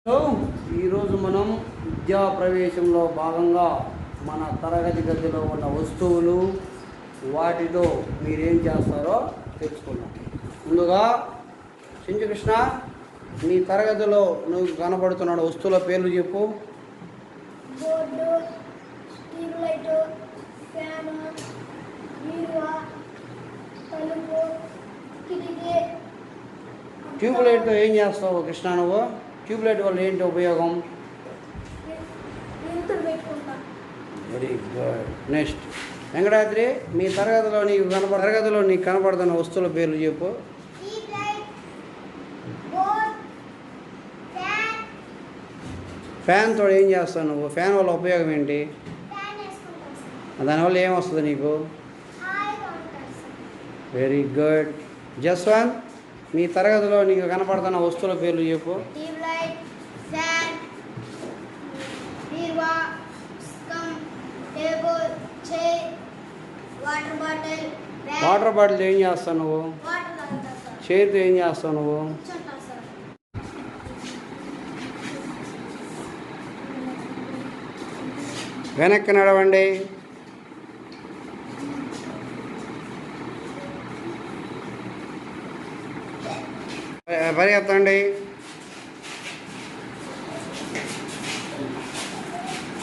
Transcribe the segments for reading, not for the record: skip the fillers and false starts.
ఈరోజు మనం విద్యా ప్రవేశంలో భాగంగా మన తరగతి గదిలో ఉన్న వస్తువులు వాటితో మీరేం చేస్తారో తెలుసుకుందాం. ముందుగా చించకృష్ణ, నీ తరగతిలో నువ్వు కనబడుతున్న వస్తువుల పేర్లు చెప్పు. ట్యూబ్లైట్తో ఏం చేస్తావు కృష్ణ నువ్వు? ట్యూబ్లైట్ వల్ల ఏంటి ఉపయోగం? Very good. నెక్స్ట్ వెంకటాద్రి, మీ తరగతిలో నీకు కనపడుతున్న వస్తువుల పేర్లు చెప్పు. ఫ్యాన్ తోడు ఏం చేస్తావు నువ్వు? ఫ్యాన్ వల్ల ఉపయోగం ఏంటి? దానివల్ల ఏమొస్తుంది నీకు? Very good. జస్వాన్, మీ తరగతిలో నీకు కనపడుతున్న వస్తువుల పేర్లు చెప్పు. వాటర్ బాటిల్ ఏం చేస్తావు నువ్వు? చైర్తో ఏం చేస్తావు నువ్వు? వెనక్కి నడవండి. పరిగెత్తండి.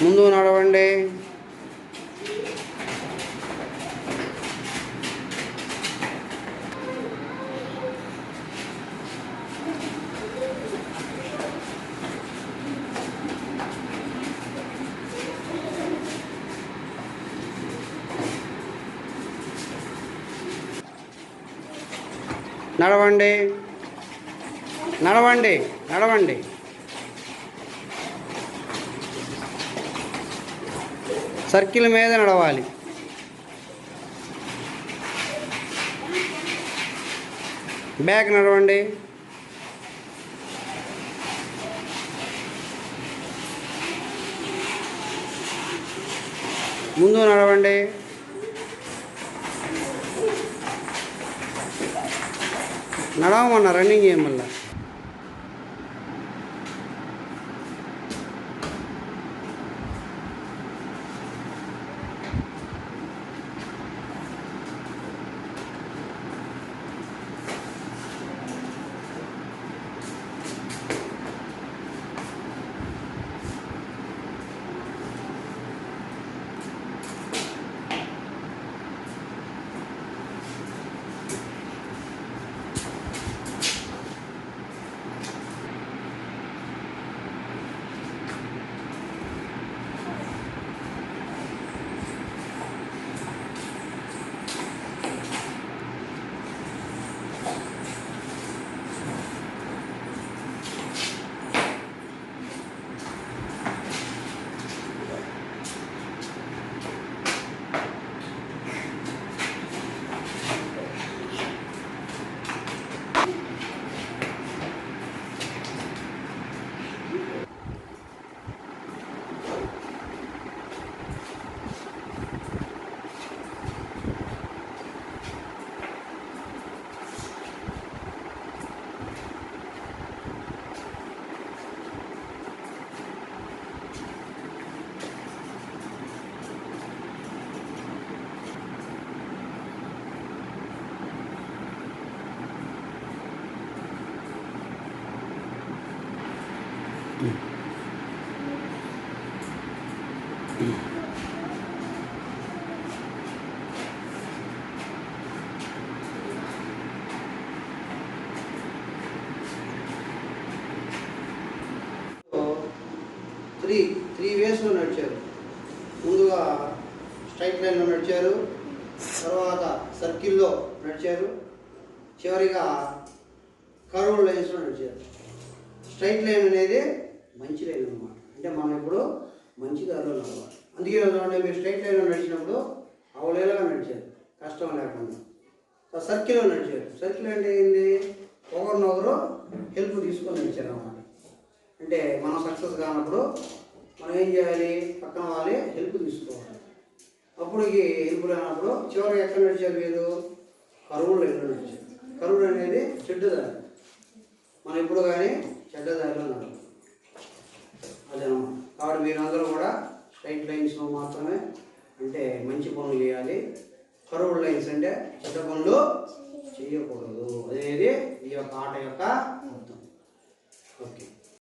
ముందు నడవండి. నడవండి నడవండి నడవండి. సర్కిల్ మీద నడవాలి. బ్యాక్ నడవండి. ముందు నడవండి. నడవమన్నా, రన్నింగ్ చేయమల్లా. త్రీ వేస్లో నడిచారు. ముందుగా స్ట్రైట్ లైన్లో నడిచారు, తర్వాత సర్కిల్లో నడిచారు, చివరిగా కర్వ్ లైన్స్లో నడిచారు. స్ట్రైట్ లైన్ అనేది మంచి లైన్ అన్నమాట. అంటే మనం ఇప్పుడు మంచి దారిలో నడవాలి. అందుకే చూడండి, మీరు స్ట్రైట్ లైన్లో నడిచినప్పుడు అవలేలుగా నడిచారు, కష్టం లేకుండా. సర్కిల్లో నడిచారు. సర్కిల్ అంటే ఏంటి? ఒకరినొకరు హెల్ప్ తీసుకొని నడిచారు అన్నమాట. అంటే మనం సక్సెస్ కానప్పుడు మనం ఏం చేయాలి? పక్కన వాళ్ళే హెల్ప్ తీసుకోవాలి. అప్పుడుకి హెల్ప్ లేనప్పుడు చివరికి ఎక్కడ నడిచారు మీరు? కరువు లైన్లో నడిచారు. కరువు అనేది చెడ్డదారి. మనం ఇప్పుడు కానీ చెడ్డదారిలో నడవాలి. స్ట్రైట్ లైన్స్లో మాత్రమే అంటే మంచి పనులు చేయాలి. కర్వ్డ్ లైన్స్ అంటే చెడ్డ పనులు చేయకూడదు అనేది ఈ యొక్క ఆట యొక్క